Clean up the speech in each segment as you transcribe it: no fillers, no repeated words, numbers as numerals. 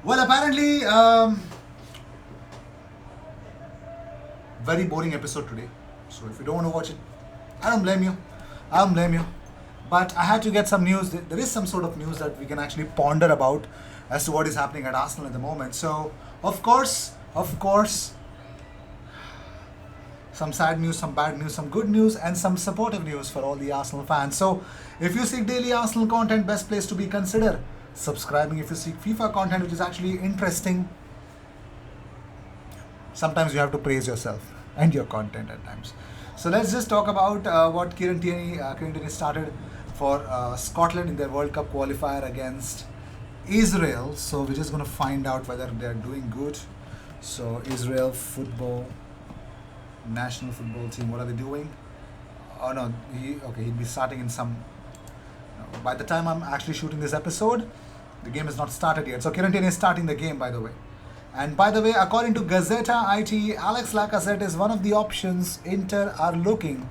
Well, apparently, very boring episode today. So if you don't want to watch it, I don't blame you. I don't blame you. But I had to get some news. There is some sort of news that we can actually ponder about as to what is happening at Arsenal at the moment. So, of course, some sad news, some bad news, some good news, and some supportive news for all the Arsenal fans. So, if you seek daily Arsenal content, best place to be consider subscribing. If you seek FIFA content, which is actually interesting, sometimes you have to praise yourself and your content at times. So let's just talk about what Kieran Tierney started for Scotland in their World Cup qualifier against Israel. So we're just going to find out whether they're doing good. So Israel football, national football team, what are they doing? Oh no, he'd be starting in some. By the time I'm actually shooting this episode, the game is not started yet. So Kieran Tierney is starting the game, by the way. And by the way, according to Gazeta IT, Alex Lacazette is one of the options Inter are looking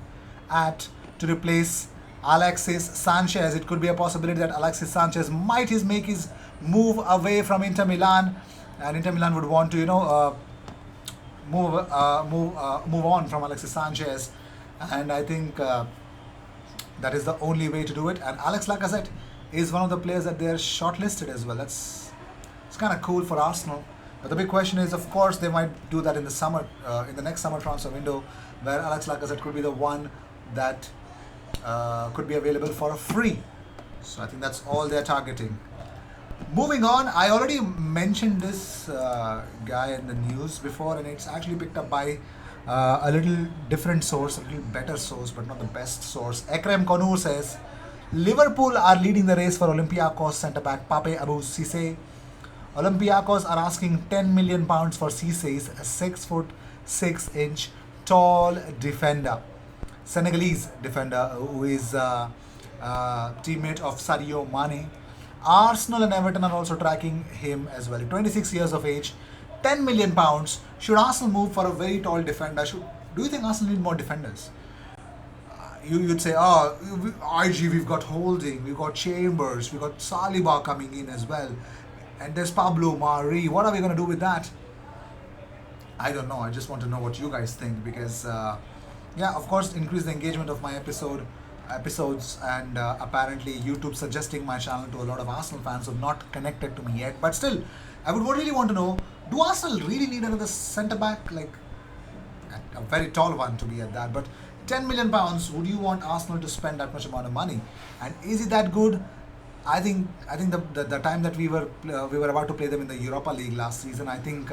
at to replace Alexis Sanchez. It could be a possibility that Alexis Sanchez might make his move away from Inter Milan, and Inter Milan would want to, move on from Alexis Sanchez, and I think that is the only way to do it. And Alex Lacazette is one of the players that they are shortlisted as well. It's kind of cool for Arsenal. But the big question is, of course, they might do that in the summer, in the next summer transfer window, where Alex Lacazette could be the one that could be available for a free. So I think that's all they're targeting. Moving on, I already mentioned this guy in the news before, and it's actually picked up by a little different source, a little better source, but not the best source. Ekrem Konur says Liverpool are leading the race for Olympiacos centre back Pape Abu Cisse. Olympiacos are asking £10 million for Cisse's a 6'6" tall defender, Senegalese defender who is teammate of Sadio Mane. Arsenal and Everton are also tracking him as well. 26 years of age, £10 million. Should Arsenal move for a very tall defender? Do you think Arsenal need more defenders? You'd say, IG, we've got Holding, we've got Chambers, we've got Saliba coming in as well, and there's Pablo Mari. What are we going to do with that? I don't know. I just want to know what you guys think, because, of course, increase the engagement of my episodes, and apparently YouTube suggesting my channel to a lot of Arsenal fans who have not connected to me yet. But still, I would really want to know: do Arsenal really need another centre back, like a very tall one to be at that? But £10 million, would you want Arsenal to spend that much amount of money? And is it that good? I think the time that we were about to play them in the Europa League last season, I think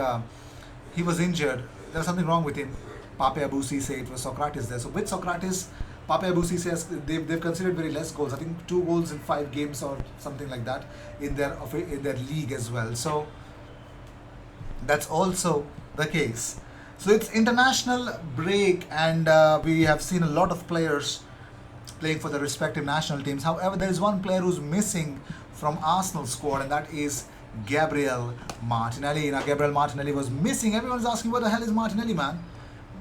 he was injured. There was something wrong with him. Pape Abu Cisse, it was Socrates there. So with Socrates, Pape Abu Cisse they've considered very less goals. I think 2 goals in 5 games or something like that in their league as well. So that's also the case. So it's international break, and we have seen a lot of players playing for the respective national teams. However, there is one player who's missing from Arsenal squad, and that is Gabriel Martinelli. Now, Gabriel Martinelli was missing. Everyone's asking, what the hell is Martinelli, man?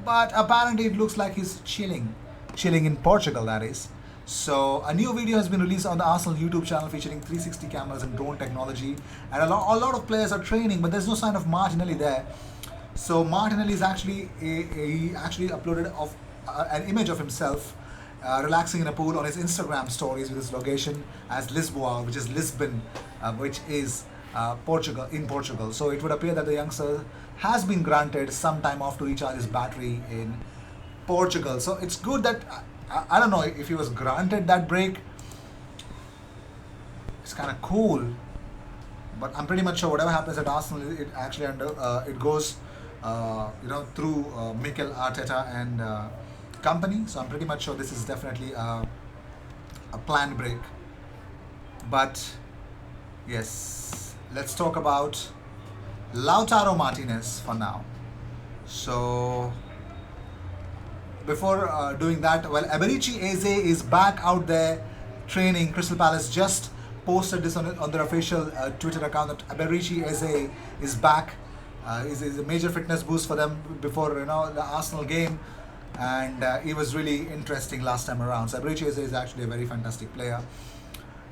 But apparently it looks like he's chilling in Portugal, that is. So a new video has been released on the Arsenal YouTube channel featuring 360 cameras and drone technology, and a lot of players are training, but there's no sign of Martinelli there. So Martinelli is he actually uploaded an image of himself relaxing in a pool on his Instagram stories with his location as Lisboa, which is Lisbon, which is Portugal. So it would appear that the youngster has been granted some time off to recharge his battery in Portugal. So it's good that I don't know if he was granted that break. It's kind of cool, but I'm pretty much sure whatever happens at Arsenal, it actually it goes through Mikel Arteta and company. So I'm pretty much sure this is definitely a planned break. But yes, let's talk about Lautaro Martinez for now. So before doing that, well, Eberechi Eze is back out there training. Crystal Palace just posted this on their official Twitter account that Eberechi Eze is back. Is a major fitness boost for them before the Arsenal game, and it was really interesting last time around. So Eberechi Eze is actually a very fantastic player.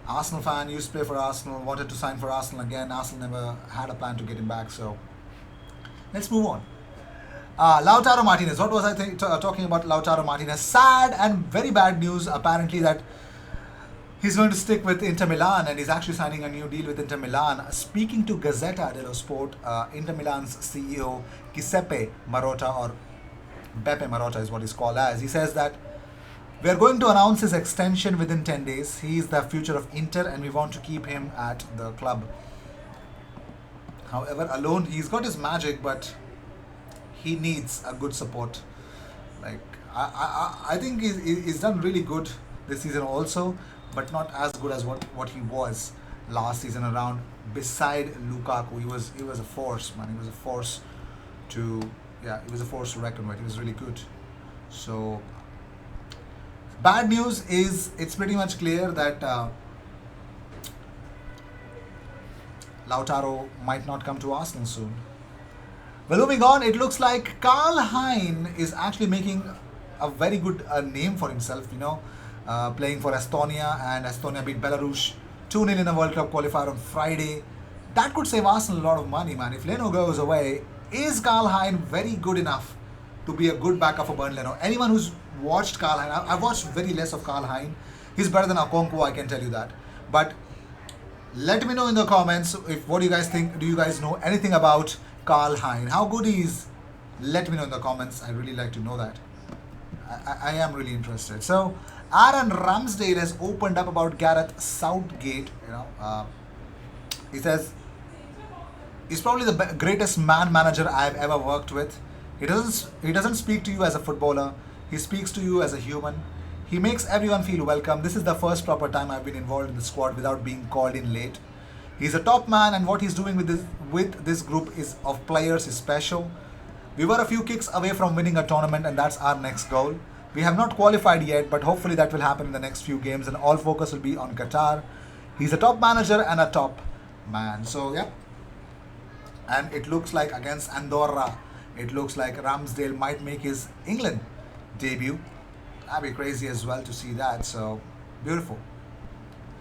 Arsenal fan, used to play for Arsenal, wanted to sign for Arsenal again. Arsenal never had a plan to get him back. So let's move on. Lautaro Martinez. What was I talking about Lautaro Martinez? Sad and very bad news apparently that he's going to stick with Inter Milan and he's actually signing a new deal with Inter Milan. Speaking to Gazzetta dello Sport, Inter Milan's CEO Giuseppe Marotta, or Beppe Marotta is what he's called as, he says that we are going to announce his extension within 10 days. He is the future of Inter and we want to keep him at the club. However, alone, he's got his magic, but he needs a good support. Like, I think he's done really good this season also, but not as good as what he was last season around. Beside Lukaku, he was a force, man. He was a force to reckon with. He was really good. So bad news is it's pretty much clear that Lautaro might not come to Arsenal soon. Well, moving on, it looks like Karl Hein is actually making a very good name for himself, playing for Estonia, and Estonia beat Belarus 2-0 in a World Cup qualifier on Friday. That could save Arsenal a lot of money, man. If Leno goes away, is Karl Hein very good enough to be a good backup for Bernd Leno? Anyone who's watched Karl Hein, I've watched very less of Karl Hein. He's better than Okonkwo, I can tell you that. But let me know in the comments what do you guys think. Do you guys know anything about Karl Hein? How good he is? Let me know in the comments. I really like to know that. I am really interested. So Aaron Ramsdale has opened up about Gareth Southgate. He says he's probably the greatest man manager I've ever worked with. He doesn't speak to you as a footballer. He speaks to you as a human. He makes everyone feel welcome. This is the first proper time I've been involved in the squad without being called in late. He's a top man, and what he's doing with this group of players is special. We were a few kicks away from winning a tournament, and that's our next goal. We have not qualified yet, but hopefully that will happen in the next few games, and all focus will be on Qatar. He's a top manager and a top man. So, yeah. And it looks like against Andorra, it looks like Ramsdale might make his England debut. That'd be crazy as well to see that. So, beautiful.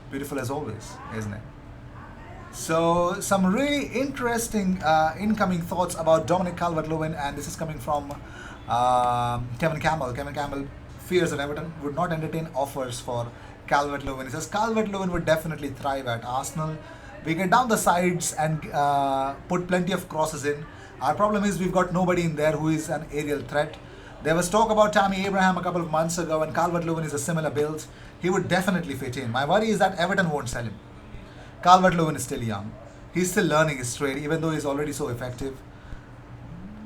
Beautiful as always, isn't it? So, some really interesting incoming thoughts about Dominic Calvert-Lewin, and this is coming from Kevin Campbell. Kevin Campbell fears that Everton would not entertain offers for Calvert-Lewin. He says Calvert-Lewin would definitely thrive at Arsenal. We get down the sides and put plenty of crosses in. Our problem is we've got nobody in there who is an aerial threat. There was talk about Tammy Abraham a couple of months ago, and Calvert-Lewin is a similar build. He would definitely fit in. My worry is that Everton won't sell him. Calvert-Lewin is still young. He's still learning his trade, even though he's already so effective.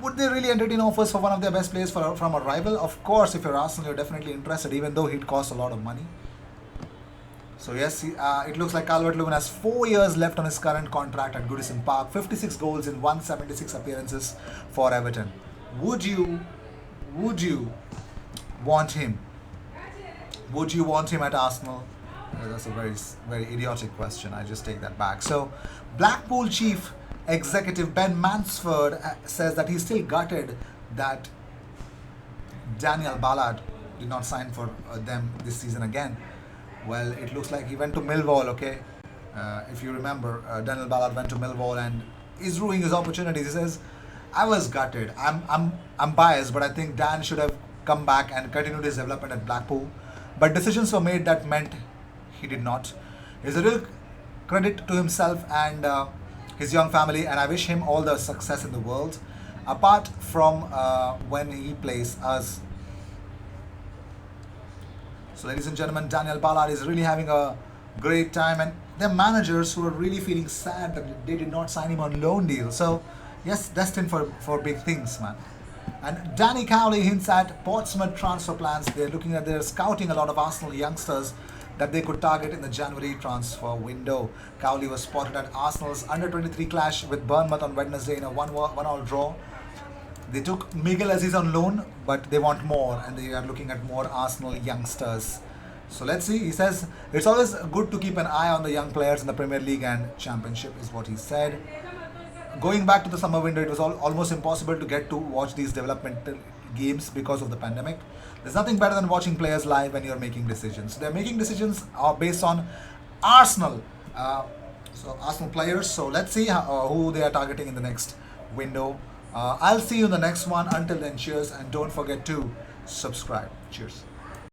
Would they really entertain offers for one of their best players from a rival? Of course, if you're Arsenal, you're definitely interested, even though he'd cost a lot of money. So yes, it looks like Calvert-Lewin has 4 years left on his current contract at Goodison Park. 56 goals in 176 appearances for Everton. Would you want him? Would you want him at Arsenal? That's a very, very idiotic question. I just take that back. So, Blackpool chief executive Ben Mansford says that he's still gutted that Daniel Ballard did not sign for them this season again. Well, it looks like he went to Millwall, okay? If you remember, Daniel Ballard went to Millwall and is ruining his opportunities. He says, I was gutted. I'm biased, but I think Dan should have come back and continued his development at Blackpool. But decisions were made that meant he did not. It's a real credit to himself and his young family, and I wish him all the success in the world. Apart from when he plays us. So, ladies and gentlemen, Daniel Ballard is really having a great time, and there are managers who are really feeling sad that they did not sign him on loan deal. So, yes, destined for big things, man. And Danny Cowley hints at Portsmouth transfer plans. They're scouting a lot of Arsenal youngsters that they could target in the January transfer window. Cowley was spotted at Arsenal's under-23 clash with Bournemouth on Wednesday in a 1-1 draw. They took Miguel Aziz on loan, but they want more, and they are looking at more Arsenal youngsters. So let's see. He says it's always good to keep an eye on the young players in the Premier League and Championship, is what he said. Going back to the summer window, it was almost impossible to get to watch these developmental games because of the pandemic. There's nothing better than watching players live when you're making decisions. They're making decisions based on Arsenal. So Arsenal players. So let's see who they are targeting in the next window. I'll see you in the next one. Until then, cheers, and don't forget to subscribe. Cheers.